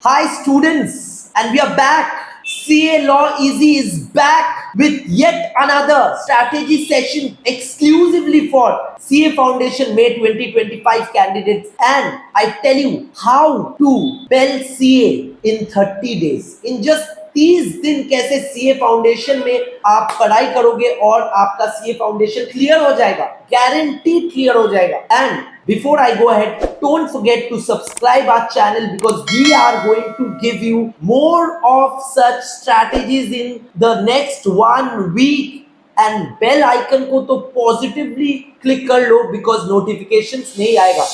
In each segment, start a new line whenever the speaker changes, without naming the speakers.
Hi students, and we are back. CA Law Easy is back with yet another strategy session exclusively for CA Foundation May 2025 candidates, and I tell you how to spell CA in 30 days. In just 30 दिन कैसे CA foundation में आप पढ़ाई करोगे और आपका CA foundation clear हो जाएगा, गारंटीड क्लियर हो जाएगा. And before I go ahead, don't forget to subscribe our channel because we are going to give you more of such strategies in the next 1 week. And bell icon को तो positively click कर लो because notifications नहीं आएगा.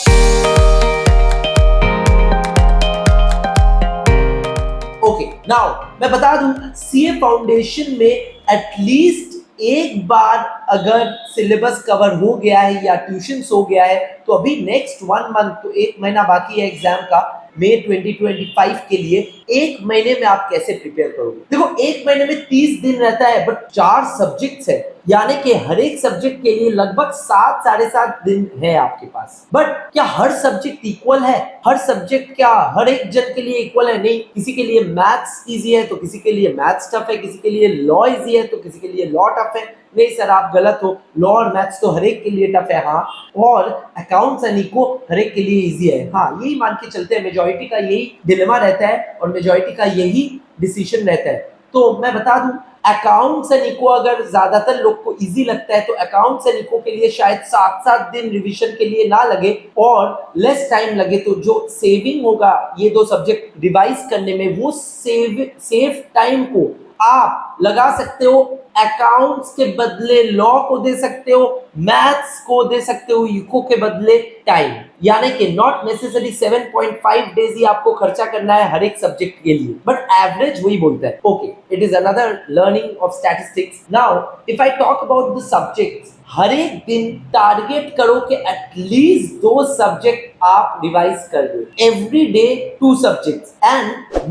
Okay, now मैं बता दूं CA foundation में at least एक बार अगर सिलेबस कवर हो गया है या ट्यूशंस हो गया है तो अभी नेक्स्ट 1 मंथ, तो 1 महीना बाकी है एग्जाम का मई 2025 के लिए. 1 महीने में आप कैसे प्रिपेयर करोगे? देखो, 1 महीने में 30 दिन रहता है बट 4 सब्जेक्ट्स है, यानी कि हर एक सब्जेक्ट के लिए लगभग 7 साढ़े 7 दिन है आपके पास. बट क्या हर सब्जेक्ट इक्वल है? हर सब्जेक्ट क्या हर एक जन के लिए इक्वल है? नहीं. किसी के लिए मैथ्स इजी है तो किसी के लिए मैथ्स टफ है, किसी के लिए लॉ इजी है तो किसी के लिए लॉ टफ है. नहीं सर, आप गलत हो. लॉ और मैथ्स तो हर एक के लिए टफ है, हाँ, और अकाउंट्स एंड इको हर एक के लिए इजी है, हाँ. यही मान के चलते हैं, मेजॉरिटी का यही डिलेमा रहता है और मेजॉरिटी का यही डिसीजन रहता है. तो मैं बता दूं, अकाउंट्स एंड इको अगर ज्यादातर लोग को इजी लगता है तो अकाउंट्स एंड इको के लिए शायद 7-7 दिन रिवीजन के लिए ना लगे और लेस टाइम लगे. तो जो सेविंग होगा ये 2 सब्जेक्ट रिवाइज करने में, वो सेव टाइम को आप लगा सकते हो. अकाउंट्स के बदले लॉ को दे सकते हो, मैथ्स को दे सकते हो इको के बदले टाइम. यानी कि नॉट नेसेसरी 7.5 डेज ही आपको खर्चा करना है हर एक सब्जेक्ट के लिए, बट एवरेज वही बोलता है. Okay, it is another learning of statistics. Now if I talk about the subjects, हर एक दिन टारगेट करो कि एटलीस्ट 2 सब्जेक्ट आप रिवाइज कर दो. Every day 2 subjects. And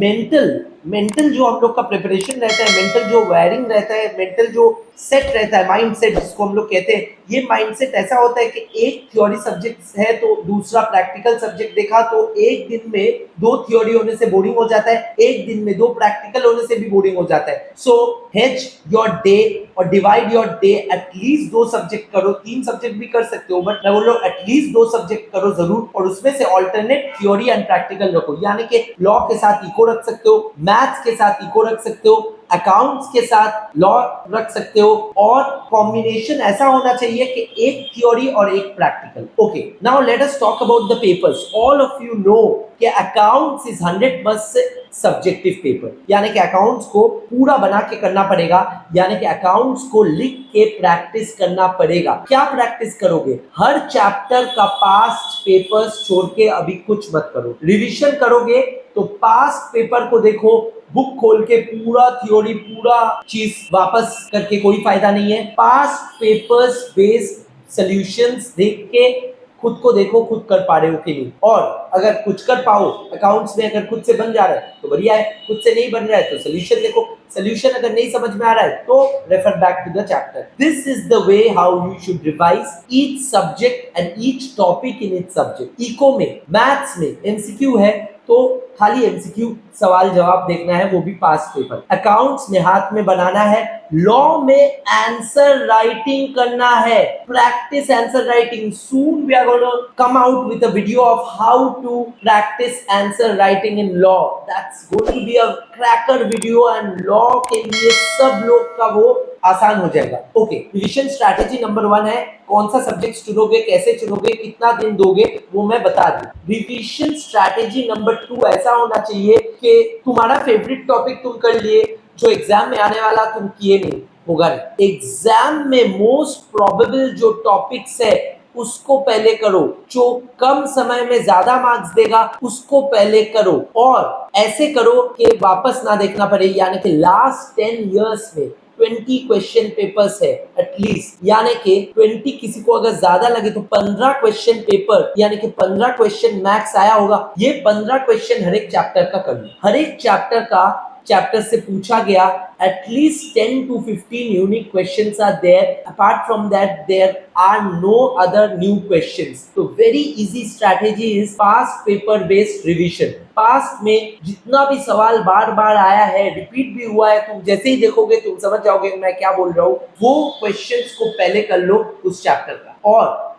mental जो हम लोग का प्रिपरेशन रहता है, मेंटल जो वायरिंग रहता है, मेंटल जो सेट रहता है, माइंड सेट जिसको हम लोग कहते हैं, ये माइंड सेट ऐसा होता है कि एक थ्योरी सब्जेक्ट है तो दूसरा प्रैक्टिकल सब्जेक्ट देखा तो एक दिन में 2 थ्योरी होने से बोरिंग हो जाता है, एक दिन में 2 प्रैक्टिकल होने से भी बोरिंग हो जाता है. सो हेज योर डे और divide your day. At least 2 subject करो, 3 सब्जेक्ट भी कर सकते हो, बट मैं बोल रहा हूँ एटलीस्ट 2 सब्जेक्ट करो जरूर, और उसमें से ऑल्टरनेट थ्योरी एंड प्रैक्टिकल रखो. यानी कि लॉ के साथ इको रख सकते हो, मैथ्स के साथ इको रख सकते हो, अकाउंट्स के साथ लॉ रख सकते हो, और कॉम्बिनेशन ऐसा होना चाहिए कि एक थ्योरी और एक practical. Okay, now let us talk about the papers. All of you know कि अकाउंट्स इज 100% सब्जेक्टिव पेपर, यानी कि अकाउंट्स को पूरा बना के करना पड़ेगा, यानी कि अकाउंट्स को लिख के प्रैक्टिस करना पड़ेगा. क्या प्रैक्टिस करोगे? हर चैप्टर का पास्ट पेपर्स छोड़ के अभी कुछ मत करो. रिवीजन करोगे तो पास्ट पेपर को देखो, बुक खोल के पूरा थ्योरी पूरा चीज वापस करके कोई फायदा नहीं है. पास्ट पेपर्स बेस्ड सॉल्यूशंस देख के खुद को देखो, खुद कर पा रहे हो कि नहीं. और अगर कुछ कर पाओ अकाउंट्स में, अगर खुद से बन जा रहा है तो बढ़िया है, खुद से नहीं बन रहा है तो सोल्यूशन देखो. सोल्यूशन अगर नहीं समझ में आ रहा है तो refer back to the chapter. This is the way how you should revise each subject and each topic in each subject. Eco में, मैथ्स में एमसीक्यू है तो खाली एमसीक्यू सवाल जवाब देखना है, वो भी पास्ट पेपर. अकाउंट्स में हाथ में बनाना है, लॉ में आंसर राइटिंग करना है. Practice answer writing. Soon we are going to come out with a video of how to practice answer writing in law. That's going to be a cracker video, and law के लिए सब लोग का वो आसान हो जाएगा. ओके, रिवीजन स्ट्रैटेजी नंबर 1 है, कौन सा सब्जेक्ट चुनोगे, कैसे चुनोगे, कितना दिन दोगे, वो मैं बता दूं. रिवीजन स्ट्रैटेजी नंबर 2 ऐसा होना चाहिए कि तुम्हारा फेवरेट टॉपिक तुम कर लिए, जो एग्जाम में आने वाला तुम किए नहीं होगा. एग्जाम में मोस्ट प्रोबेबल जो टॉपिक्स है उसको पहले करो, जो कम समय में ज्यादा मार्क्स देगा उसको पहले करो, और ऐसे करो कि वापस ना देखना पड़े. यानी कि लास्ट 10 इयर्स में 20 क्वेश्चन पेपर्स है एटलीस्ट, यानी कि 20, किसी को अगर ज्यादा लगे तो 15 क्वेश्चन पेपर, यानी कि 15 क्वेश्चन मैक्स आया होगा. ये 15 क्वेश्चन हर एक चैप्टर का कर लो. हर एक चैप्टर से पूछा गया at least 10 to 15 unique questions are there. Apart from that, there are no other new questions. So very easy strategy is past paper based revision. Past में जितना भी सवाल बार बार आया है, रिपीट भी हुआ है, तुम जैसे ही देखोगे तुम समझ जाओगे मैं क्या बोल रहा हूँ। वो क्वेश्चंस को पहले कर लो उस चैप्टर का।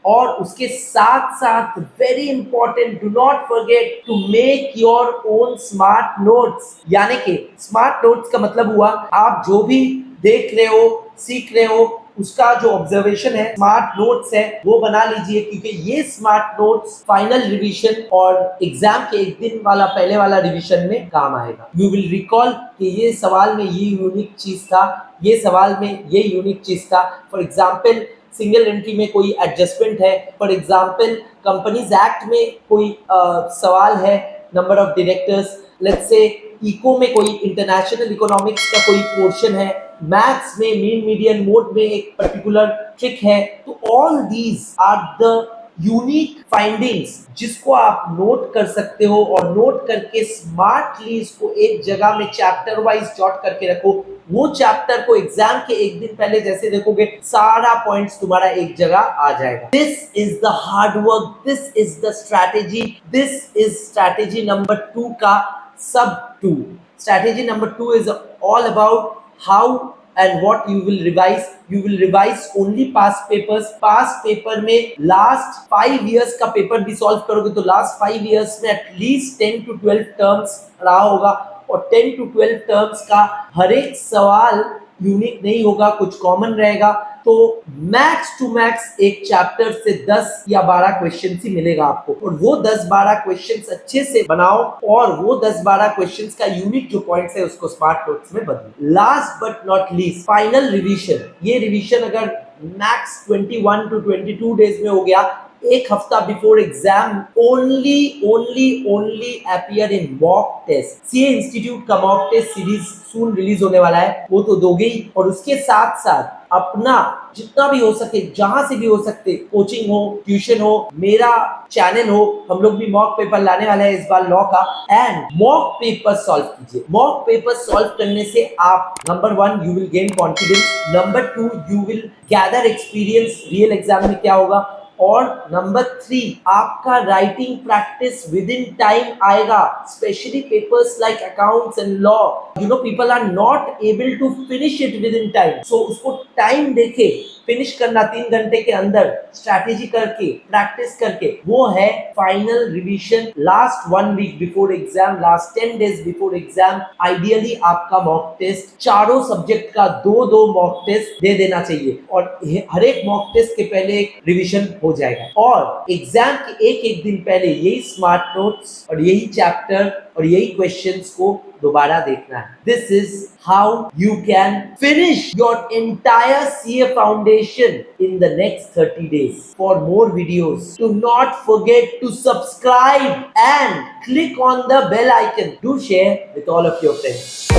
और उसके साथ साथ very important, do not forget to make your own smart notes. यानी कि स्मार्ट नोट्स का मतलब हुआ आप जो भी देख रहे हो, सीख रहे हो, उसका जो ऑब्जर्वेशन है, स्मार्ट नोट्स है, वो बना लीजिए, क्योंकि ये स्मार्ट नोट्स फाइनल रिवीजन और एग्जाम के एक दिन वाला पहले वाला रिवीजन में काम आएगा। यू विल रिकॉल कि ये सवाल में ये यूनिक चीज था, ये सवाल में ये यूनिक चीज था। फॉर एग्जाम्पल सिंगल एंट्री में कोई एडजस्टमेंट है, फॉर एग्जाम्पल कंपनीज एक्ट में कोई सवाल है, number of directors, let's say eco में कोई इंटरनेशनल इकोनॉमिक्स का कोई पोर्शन है, मैथ्स में मीन मीडियन मोड में एक पर्टिकुलर ट्रिक है। तो all these are the unique findings जिसको आप नोट कर सकते हो और नोट करके स्मार्टली इसको एक जगह में चैप्टर वाइज जॉट करके रखो। वो चैप्टर को एग्जाम के एक दिन पहले जैसे देखोगे सारा पॉइंट्स तुम्हारा एक जगह आ जाएगा। This is the hard work, this is the strategy, this is strategy number 2 का सब 2। Strategy number 2 is all about how and what you will revise. You will revise only past papers. Past paper में last 5 years का paper भी solve करोगे तो last 5 years में at least 10 to 12 terms रहा होगा, और 10 to 12 टर्म्स का हर एक सवाल यूनिक नहीं होगा, कुछ कॉमन रहेगा। तो मैक्स टू मैक्स एक चैप्टर से 10 या 12 क्वेश्चन ही मिलेगा आपको, और वो 10-12 क्वेश्चंस अच्छे से बनाओ और वो 10-12 क्वेश्चंस का यूनिक जो पॉइंट्स है उसको स्मार्ट नोट्स में बदलो। Last but not least, final revision. ये रिवीजन अगर मैक्स 21 to 22 डेज में हो गया, एक हफ्ता before exam, only appear in mock test. CA institute का mock test series soon release होने वाला है, वो तो दोगे ही, और उसके साथ साथ अपना जितना भी हो सके, जहां से भी हो सकते, कोचिंग हो, ट्यूशन हो, मेरा चैनल हो, हम लोग भी मॉक पेपर लाने वाले हैं इस बार लॉ का, एंड मॉक पेपर सॉल्व कीजिए। मॉक पेपर सॉल्व करने से आप number 1 you will gain confidence, number 2 you will gather experience real exam में क्या होगा, और नंबर 3 आपका writing practice within time आएगा, specially papers like accounts and law. You know people are not able to finish it within time, so उसको time देके finish करना 3 घंटे के अंदर, स्ट्रैटेजी करके, प्रैक्टिस करके, वो है final revision last 1 week before exam, last 10 days before exam. Ideally आपका मॉक टेस्ट चारों सब्जेक्ट का 2-2 मॉक टेस्ट दे देना चाहिए, और हर एक मॉक टेस्ट के पहले एक रिवीजन हो जाएगा, और एग्जाम के एक दिन पहले यही स्मार्ट नोट्स और यही चैप्टर और यही क्वेश्चंस को दोबारा देखना है। This is how you can finish your entire CA foundation in the next 30 days. For more videos, do not forget to subscribe and click on the bell icon. Do share with all of your friends.